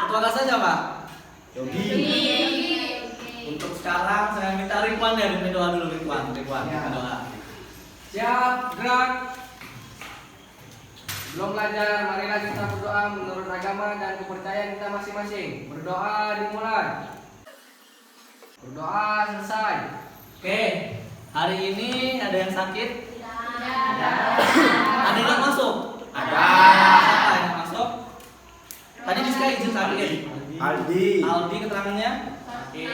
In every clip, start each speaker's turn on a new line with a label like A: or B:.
A: Ketua kelas aja Pak? Yogi. Untuk sekarang saya minta Ridwan ya, minta doa dulu Ridwan, minta doa.
B: Siap, gerak. Belum belajar, marilah kita berdoa menurut agama dan kepercayaan kita masing-masing. Berdoa dimulai. Berdoa selesai.
A: Oke, hari ini ada yang sakit? Ada yang masuk?
C: Ada.
A: Siapa yang masuk? Tadi Diska izin sakit. Aldi keterangannya? Oke.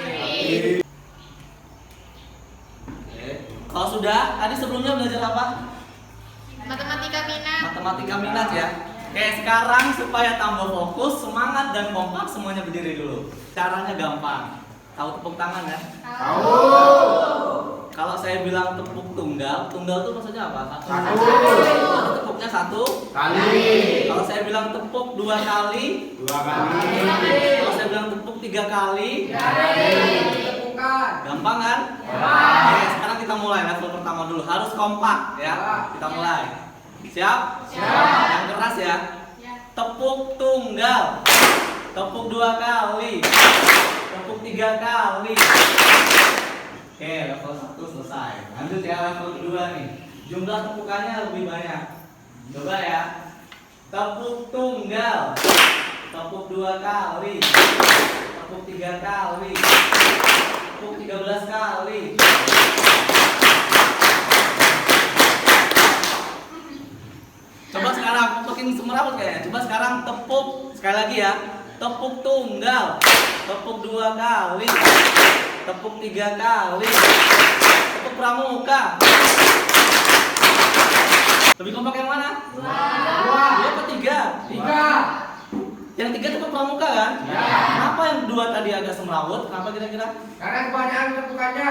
A: Kalau sudah, tadi sebelumnya belajar apa? Matematika minat ya. Oke, sekarang supaya tambah fokus, semangat dan kompak semuanya berdiri dulu. Caranya gampang. Tahu tepuk tangan ya?
C: Tahu.
A: Kalau saya bilang tepuk tunggal, tunggal itu maksudnya apa?
C: Satu.
A: Berarti tepuknya satu
C: Kali.
A: Kalau saya bilang tepuk 2 kali,
C: 2 kali.
A: kalau saya bilang tepuk 3 kali,
B: Tepukan.
A: gampang kan? Oke, sekarang kita mulai level pertama dulu. Harus kompak ya. Kita mulai. Siap?
C: Siap.
A: Yang keras ya. Tepuk tunggal. Tepuk 2 kali. Tepuk 3 kali. Oke, level 1 selesai. Lanjut ya level kedua nih. Jumlah tepukannya lebih banyak. Coba ya. Tepuk tunggal. Tepuk 2 kali. Tepuk 3 kali. Tepuk 13 kali. Coba sekarang tepukin semerawut kayaknya. Coba sekarang tepuk sekali lagi ya. Tepuk tunggal. Tepuk 2 kali. Tepuk 3 kali. Tepuk pramuka. Lebih kompak yang mana? 2 apa 3?
B: 3.
A: Yang 3 tepuk pramuka kan?
C: Ya.
A: Kenapa yang 2 tadi agak semerawut? Kenapa kira-kira?
B: Karena kebanyakan tepukannya.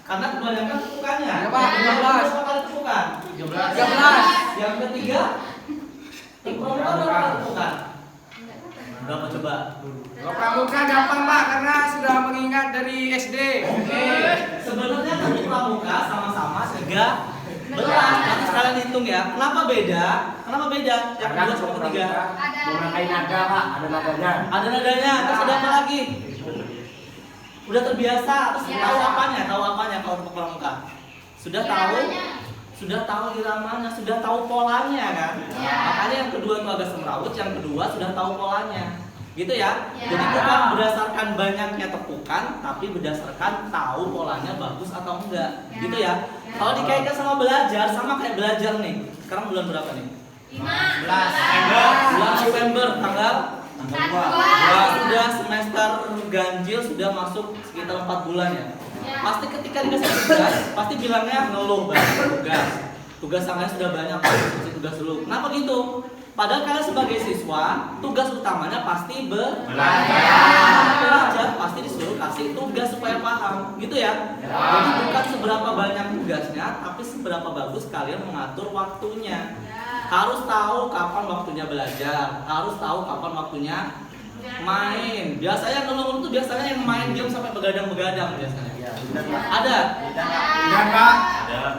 A: Karena kebanyakan tepukannya.
B: Ya, Pak, 15.
A: Berapa kali tepukan?
B: 13.
A: Yang ketiga tepuk pramuka berapa kali tepukan? Berapa coba?
B: Kalau pramuka gampang Pak, karena sudah mengingat dari SD.
A: Oke, sebenarnya tepuk pramuka sama-sama 13. Nanti sekalian hitung ya. Kenapa beda? Kenapa beda? Yang kedua sama ketiga.
C: Menggunakan nada, Pak. Ada nadanya.
A: Ada nadanya. Terus ada apa lagi? Udah terbiasa. Terus tahu apanya? Tahu apanya kalau tepuk pramuka? Sudah tahu? Sudah tahu iramanya, sudah tahu polanya kan? Makanya yang kedua itu agak semrawut, yang kedua sudah tahu polanya. Gitu ya? Jadi bukan berdasarkan banyaknya tepukan, tapi berdasarkan tahu polanya bagus atau enggak. Gitu ya? Kalau dikaitkan sama belajar, sama kayak belajar nih. Sekarang bulan berapa nih?
C: 11.
A: Bulan November, tanggal 2. Sudah semester ganjil, sudah masuk sekitar 4 bulan ya. Pasti ketika dikasih tugas, pasti bilangnya ngeluh banyak tugas. Tugas sangat sudah banyak, kasih tugas dulu. Kenapa gitu? Padahal kalian sebagai siswa, tugas utamanya pasti belajar. Pasti disuruh kasih tugas supaya paham, gitu ya. Jadi bukan seberapa banyak tugasnya, tapi seberapa bagus kalian mengatur waktunya. Harus tahu kapan waktunya belajar, harus tahu kapan waktunya main. Biasanya ngeluh itu biasanya yang main game sampai begadang-begadang biasanya. Ada?
C: Iya, Pak.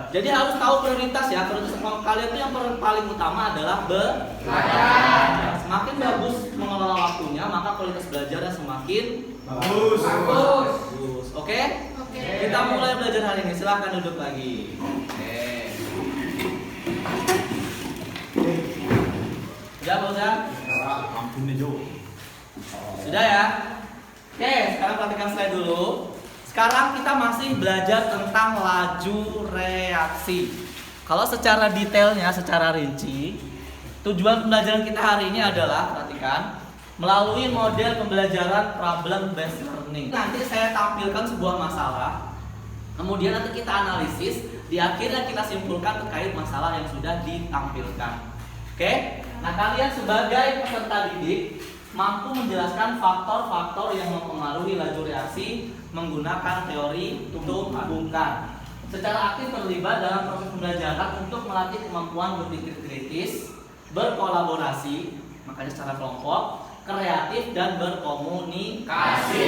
A: Jadi harus tahu prioritas ya. Prioritas kalian itu yang paling utama adalah
B: Belajar.
A: Semakin bagus mengelola waktunya, maka kualitas belajarnya semakin
C: Bagus.
A: bagus. Oke? Kita mulai belajar hari ini. Silahkan duduk lagi. Oke. Sudah, Pak Ustaz?
C: Ampun nih, Jo.
A: Sudah ya? Oke, sekarang perhatikan slide dulu. Sekarang kita masih belajar tentang laju reaksi. Kalau secara detailnya, secara rinci, tujuan pembelajaran kita hari ini adalah, perhatikan, melalui model pembelajaran problem based learning. Nanti saya tampilkan sebuah masalah, kemudian nanti kita analisis, di akhirnya kita simpulkan terkait masalah yang sudah ditampilkan. Oke? Nah, kalian sebagai peserta didik mampu menjelaskan faktor-faktor yang mempengaruhi laju reaksi menggunakan teori tumbuh-kembang. Secara aktif terlibat dalam proses pembelajaran untuk melatih kemampuan berpikir kritis, berkolaborasi, makanya secara kelompok, kreatif dan berkomunikasi.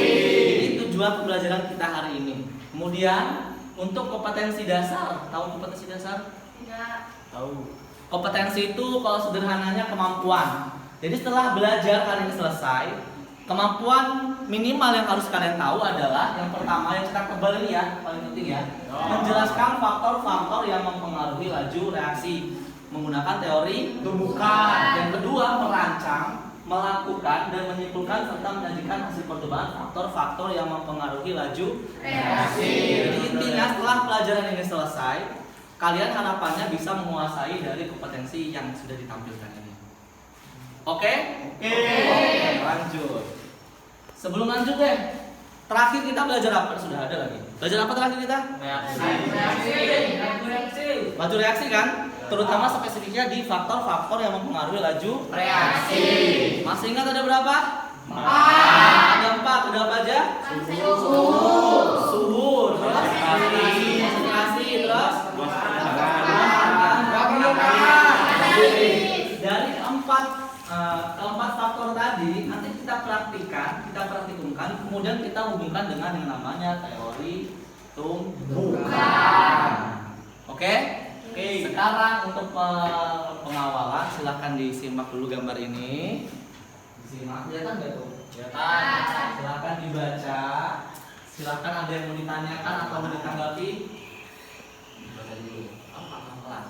A: Ini tujuan pembelajaran kita hari ini. Kemudian untuk kompetensi dasar, tahu kompetensi dasar?
C: Tahu.
A: Kompetensi itu kalau sederhananya kemampuan. Jadi setelah belajar hari ini selesai, kemampuan minimal yang harus kalian tahu adalah yang pertama yang cetak tebal ini ya, paling penting ya, menjelaskan faktor-faktor yang mempengaruhi laju reaksi menggunakan teori tumbukan. Yang kedua, merancang, melakukan dan menyimpulkan serta menyajikan hasil percobaan faktor-faktor yang mempengaruhi laju reaksi. Jadi intinya setelah pelajaran ini selesai, kalian harapannya bisa menguasai dari kompetensi yang sudah ditampilkan ini. Oke? Oke, lanjut. Sebelum lanjut deh, terakhir kita belajar apa? Sudah ada lagi. Belajar apa terakhir kita? Laju reaksi kan? Terutama spesifiknya di faktor-faktor yang mempengaruhi laju reaksi. Masih ingat ada berapa? 4. Ada 4. Ada apa aja? Suhu, terus konsentrasi, terus dari keempat faktor tadi nanti kita praktikumkan, kemudian kita hubungkan dengan yang namanya teori tumbukan. Oke? Sekarang untuk pengawalan silahkan disimak dulu gambar ini. Disimak, kelihatan nggak tuh? Kelihatan. Silahkan dibaca. Silahkan ada yang mau ditanyakan atau mau ditanggapi. Baca dulu. Pelan-pelan.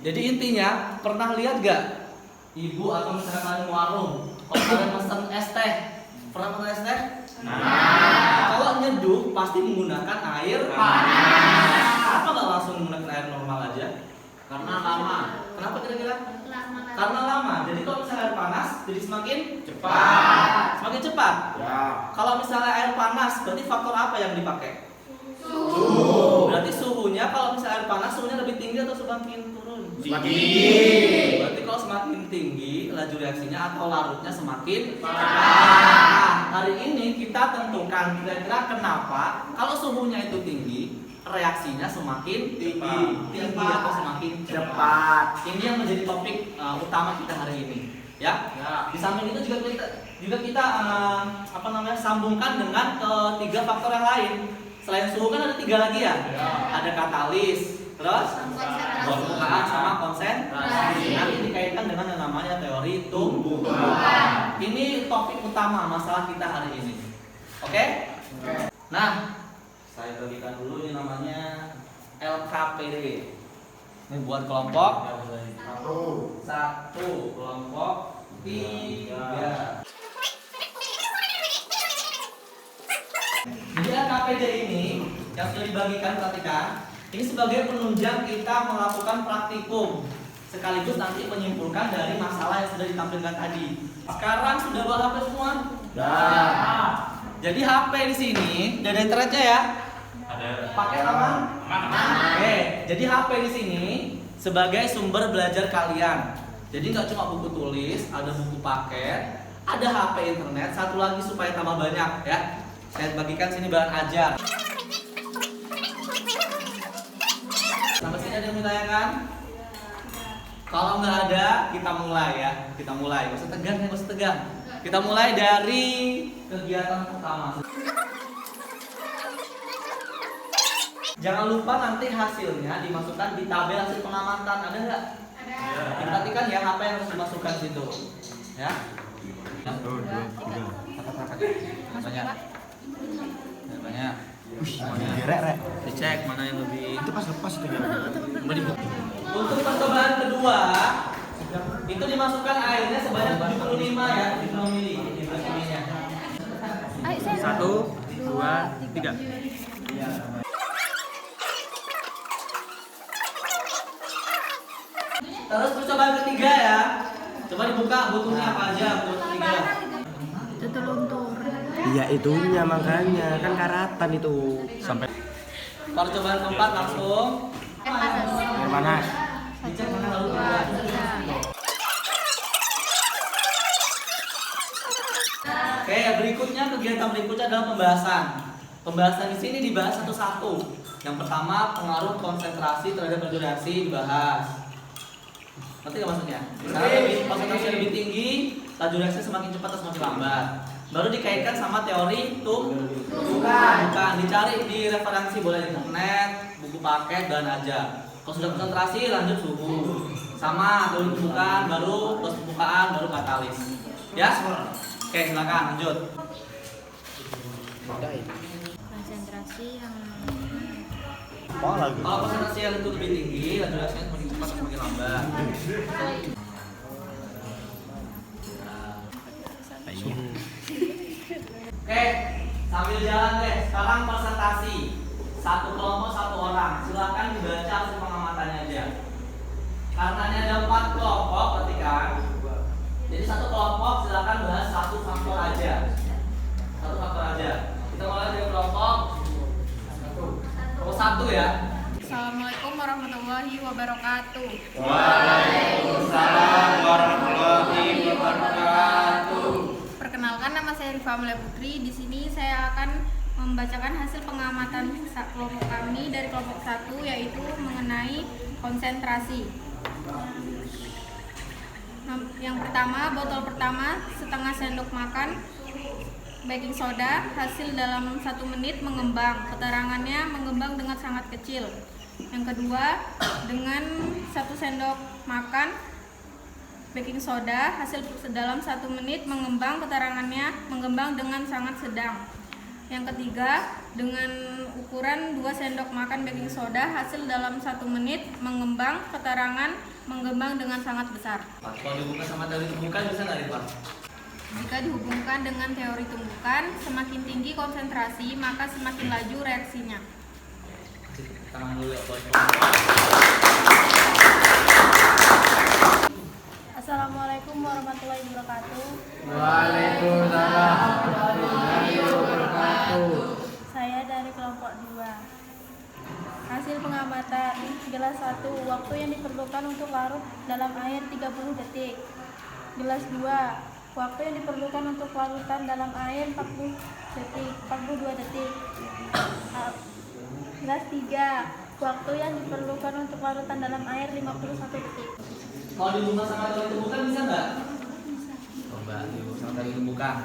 A: Jadi intinya, pernah lihat gak ibu atau misalnya kalian warung, kalau kalian pesen es teh, pernah pesen es teh? Kalau nyeduh pasti menggunakan air panas. Kenapa nggak langsung menggunakan air normal aja? Karena lama. Kenapa kira-kira? Karena lama. Jadi kalau misalnya air panas, jadi semakin cepat. Semakin cepat.
C: Ya.
A: Kalau misalnya air panas, berarti faktor apa yang dipakai? Suhu. Berarti suhunya kalau misalnya air panas suhunya lebih tinggi atau semakin turun?
C: Semakin tinggi.
A: Berarti kalau semakin tinggi laju reaksinya atau larutnya semakin cepat. Hari ini kita tentukan kira-kira kenapa kalau suhunya itu tinggi reaksinya semakin tinggi atau semakin cepat. Ini yang menjadi topik utama kita hari ini. Ya. Di samping itu juga kita sambungkan dengan ketiga faktor yang lain. Selain suhu kan ada 3 lagi ya. Ada katalis, terus pembukaan sama konsentrasi. Nanti dikaitkan dengan yang namanya teori tumbukan. Ini topik utama masalah kita hari ini. Oke? Nah, saya bagikan dulu ini namanya LKPD. Ini buat kelompok 1, kelompok 3. Jadi LKPD ini yang sudah dibagikan perhatikan, ini sebagai penunjang kita melakukan praktikum sekaligus nanti menyimpulkan dari masalah yang sudah ditampilkan tadi. Sekarang sudah bawa HP semua? Sudah. Jadi HP di sini udah ada internetnya ya? Ada. Pakai aman? Oke. Jadi HP di sini sebagai sumber belajar kalian. Jadi nggak cuma buku tulis, ada buku paket, ada HP internet, satu lagi supaya tambah banyak ya. Saya bagikan sini bahan ajar. Sampai sini ada yang mau ditanyakan? Kalau nggak ada, kita mulai ya. Kita mulai. Nggak usah tegang. Kita mulai dari kegiatan pertama. Jangan lupa nanti hasilnya dimasukkan di tabel hasil pengamatan. Ada nggak? Ada. Diperhatikan ya apa yang harus dimasukkan situ. Ya. 1, 2, 3. Banyak. Dicek mana yang lebih.
C: Itu pas lepas itu jalan.
A: Untuk percobaan kedua itu dimasukkan airnya sebanyak 75 ya, 75 mili. 1, 2, 3. Terus percobaan ketiga ya. Coba dibuka butuhnya apa aja butuh ketiga.
D: Itu luntur.
E: Iya itunya makanya kan karatan itu sampai.
A: Percobaan keempat langsung.
E: Air panas.
A: Dicek mana lalu. Oke, berikutnya kegiatan berikutnya adalah pembahasan. Pembahasan di sini dibahas satu-satu. Yang pertama pengaruh konsentrasi terhadap laju reaksi dibahas. Ngerti nggak maksudnya? Misalnya konsentrasi lebih tinggi, laju reaksi semakin cepat atau semakin lambat. Baru dikaitkan sama teori tumbukan. Dicari di referensi boleh di internet, buku paket dan aja. Kalau sudah konsentrasi lanjut suhu. Sama, dulu pembukaan, baru terus pembukaan, baru katalis. Ya? Oke, silakan lanjut.
D: Konsentrasi yang
A: Kalau konsentrasi yang itu lebih tinggi, laju reaksinya semakin cepat atau semakin lambat. Oke, sambil jalan deh. Sekarang presentasi. Satu kelompok satu orang. Silakan dibaca hasil pengamatannya aja. Karena ini ada 4 kelompok, perhatikan. Jadi satu kelompok silakan bahas satu faktor aja. Satu faktor aja. Kita mulai dari kelompok satu ya.
D: Assalamualaikum warahmatullahi wabarakatuh.
A: Waalaikumsalam warahmatullahi wabarakatuh.
D: Perkenalkan, nama saya Rifa Mulia Putri. Di sini saya akan membacakan hasil pengamatan kelompok kami dari kelompok 1, yaitu mengenai konsentrasi. Yang pertama, botol pertama setengah sendok makan baking soda, hasil dalam 1 menit mengembang. Keterangannya mengembang dengan sangat kecil. Yang kedua, dengan 1 sendok makan baking soda, hasil dalam 1 menit mengembang. Keterangannya mengembang dengan sangat sedang. Yang ketiga, dengan ukuran 2 sendok makan baking soda, hasil dalam 1 menit mengembang. Keterangan mengembang dengan sangat besar.
A: Kalau dibuka sama teori tumbukan bisa nggak, Pak?
D: Jika dihubungkan dengan teori tumbukan, semakin tinggi konsentrasi, maka semakin laju reaksinya.
A: Tangan dulu ya, buat
D: Assalamualaikum warahmatullahi wabarakatuh.
B: Waalaikumsalam warahmatullahi wabarakatuh.
D: Saya dari kelompok 2. Hasil pengamatan gelas 1, waktu yang diperlukan untuk larut dalam air 30 detik. Gelas 2, waktu yang diperlukan untuk larutan dalam air 42 detik. Gelas 3, waktu yang diperlukan untuk larutan dalam air 51 detik.
A: Kalau dibuka sama teori tumbukan bisa nggak? Coba dibuka sama teori tumbukan.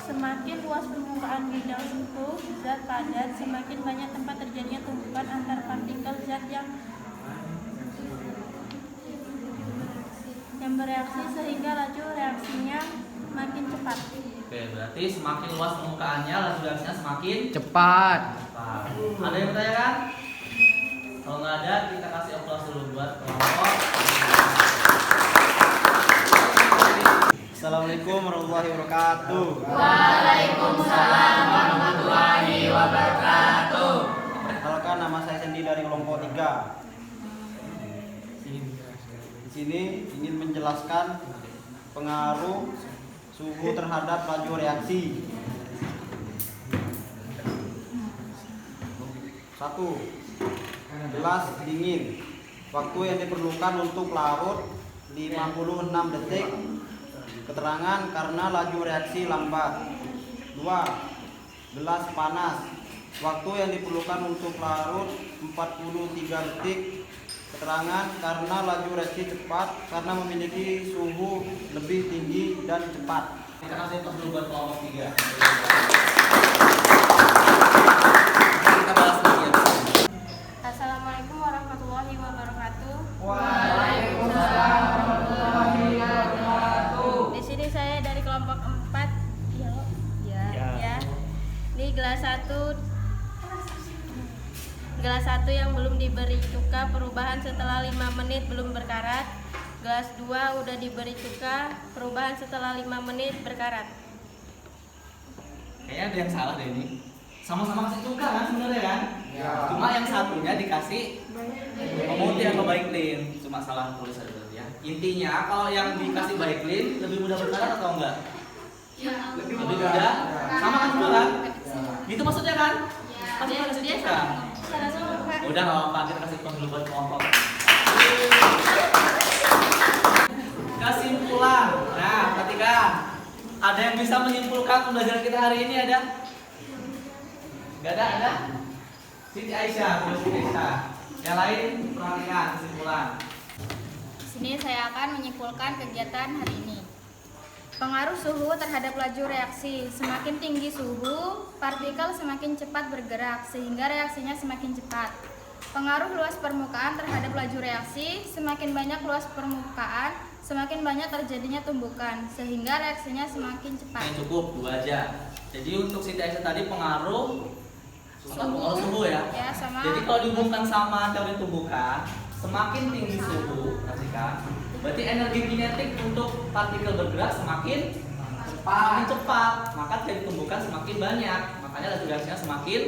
D: Semakin luas permukaan bidang suhu zat padat, semakin banyak tempat terjadinya tumbukan antar partikel zat yang bereaksi, sehingga laju reaksinya makin cepat.
A: Oke, berarti semakin luas permukaannya, laju reaksinya semakin
B: Cepat.
A: cepat. Ada yang bertanya kan? Kalau nggak ada, kita kasih aplaus dulu buat kelompok.
E: Assalamualaikum warahmatullahi wabarakatuh.
C: Waalaikumsalam warahmatullahi wabarakatuh.
E: Perkenalkan, nama saya Sandy dari kelompok 3. Di sini ingin menjelaskan pengaruh suhu terhadap laju reaksi. 1. Gelas dingin. Waktu yang diperlukan untuk larut 56 detik. Keterangan karena laju reaksi lambat. 2. Gelas panas. Waktu yang diperlukan untuk larut 43 detik. Keterangan karena laju reaksi cepat karena memiliki suhu lebih tinggi dan cepat.
A: Kita kasih aplaus dulu buat kelompok 3. Kita bahas lagi ya.
D: Assalamualaikum warahmatullahi wabarakatuh.
B: Waalaikumsalam warahmatullahi wabarakatuh.
D: Di sini saya dari kelompok 4. Ya. Ini gelas 1 yang belum diberi cuka, perubahan setelah 5 menit belum berkarat. Gelas 2 udah diberi cuka, perubahan setelah 5 menit berkarat.
A: Kayaknya ada yang salah deh ini. Sama-sama kasih cuka kan sebenarnya kan?
B: Ya.
A: Cuma yang satunya dikasih pemutih atau baiklin. Cuma salah tulis aja berarti ya. Intinya kalau yang dikasih baiklin lebih mudah berkarat atau enggak? Lebih mudah. Sama kan semua kan? Gitu maksudnya kan? Pasti kasih cuka. Udah nggak apa-apa, kita kasih dulu buat kelompok. Kesimpulan. Nah, perhatikan. Ada yang bisa menyimpulkan pembelajaran kita hari ini ada? Gak ada? Ada? Siti Aisyah, Siti Aisyah. Yang lain perhatikan kesimpulan.
D: Di sini saya akan menyimpulkan kegiatan hari ini. Pengaruh suhu terhadap laju reaksi. Semakin tinggi suhu, partikel semakin cepat bergerak sehingga reaksinya semakin cepat. Pengaruh luas permukaan terhadap laju reaksi, semakin banyak luas permukaan, semakin banyak terjadinya tumbukan, sehingga reaksinya semakin cepat.
A: Oke, cukup, 2 aja. Jadi untuk si TSC tadi pengaruh suhu ya.
D: Ya, sama.
A: Jadi kalau dihubungkan sama teori tumbukan, semakin tinggi suhu, perhatikan, berarti energi kinetik untuk partikel bergerak semakin cepat, maka teori tumbukan semakin banyak, makanya laju reaksinya semakin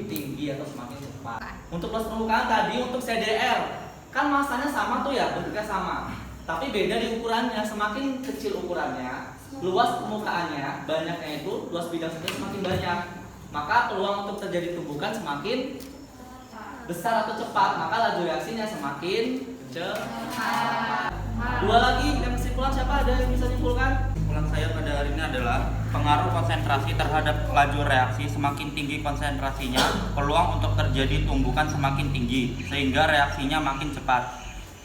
A: tinggi atau semakin cepat. Untuk luas permukaan tadi untuk CDR kan masanya sama tuh ya, bentuknya sama, tapi beda di ukurannya. Semakin kecil ukurannya, luas permukaannya, banyaknya itu luas bidang semakin banyak, maka peluang untuk terjadi tumbukan semakin besar atau cepat, maka laju reaksinya semakin cepat. 2 lagi yang kesimpulan, siapa ada yang bisa simpulkan?
F: Kesimpulan saya pada hari ini adalah pengaruh konsentrasi terhadap laju reaksi. Semakin tinggi konsentrasinya, peluang untuk terjadi tumbukan semakin tinggi, sehingga reaksinya makin cepat.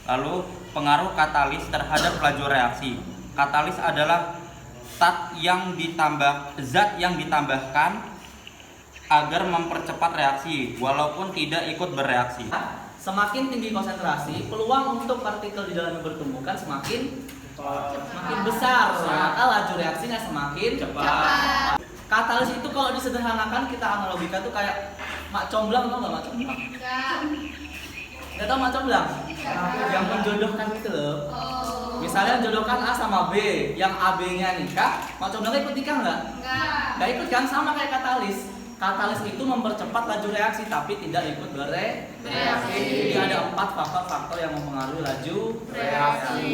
F: Lalu pengaruh katalis terhadap laju reaksi. Katalis adalah zat yang ditambahkan agar mempercepat reaksi walaupun tidak ikut bereaksi.
A: Semakin tinggi konsentrasi, peluang untuk partikel di dalamnya bertumbukan semakin besar, maka laju reaksinya semakin cepat. Katalis itu kalau disederhanakan kita analogikan tuh kayak mak comblang, tau nggak mak comblang? Nggak tahu mak comblang? Yang menjodohkan gitu loh. Misalnya jodohkan A sama B, yang AB-nya nikah, mak comblangnya ikut nikah nggak? Nggak ikut kan, sama kayak katalis. Katalis itu mempercepat laju reaksi tapi tidak ikut bereaksi. Jadi ada 4 faktor-faktor yang mempengaruhi laju reaksi.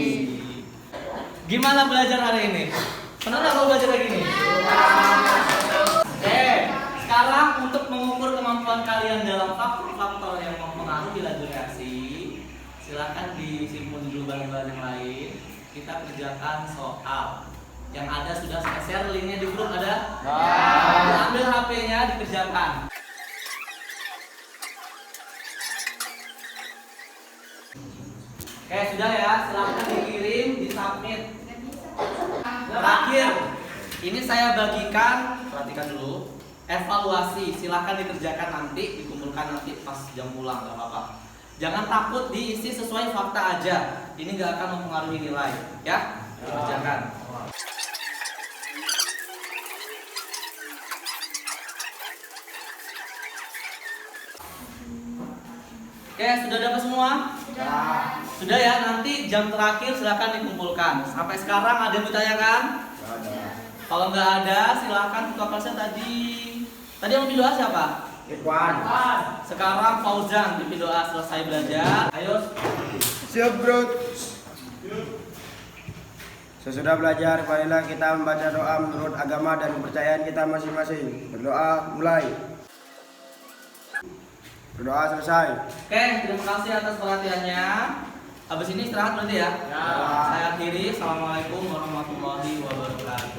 A: Gimana belajar hari ini? Senang nggak kalau belajar kayak gini? Oke, sekarang untuk mengukur kemampuan kalian dalam faktor-faktor yang mempengaruhi laju reaksi, silakan disimpul dulu bahan-bahan yang lain. Kita kerjakan soal. Yang ada sudah saya share linknya di grup, ada? Ambil HP-nya, dikerjakan. Oke, sudah ya, silahkan dikirim, disubmit. Terakhir, ini saya bagikan, perhatikan dulu, evaluasi, silahkan dikerjakan nanti, dikumpulkan nanti pas jam pulang, gak apa-apa. Jangan takut diisi sesuai fakta aja, ini gak akan mempengaruhi nilai, ya? Dikerjakan. Oke, sudah dapat semua? Sudah ya, nanti jam terakhir silahkan dikumpulkan. Sampai sekarang ada yang ditanyakan? Kalau nggak ada, silahkan ketua kelasnya tadi. Tadi yang pimpin doa siapa?
E: Irwan.
A: Sekarang Fauzan pimpin doa selesai belajar. Ayo.
E: Siap, bro. Sesudah belajar, marilah kita membaca doa menurut agama dan kepercayaan kita masing-masing. Berdoa mulai. Berdoa selesai.
A: Oke, terima kasih atas perhatiannya. Habis ini istirahat berarti ya? Ya. Saya akhiri. Assalamualaikum warahmatullahi wabarakatuh.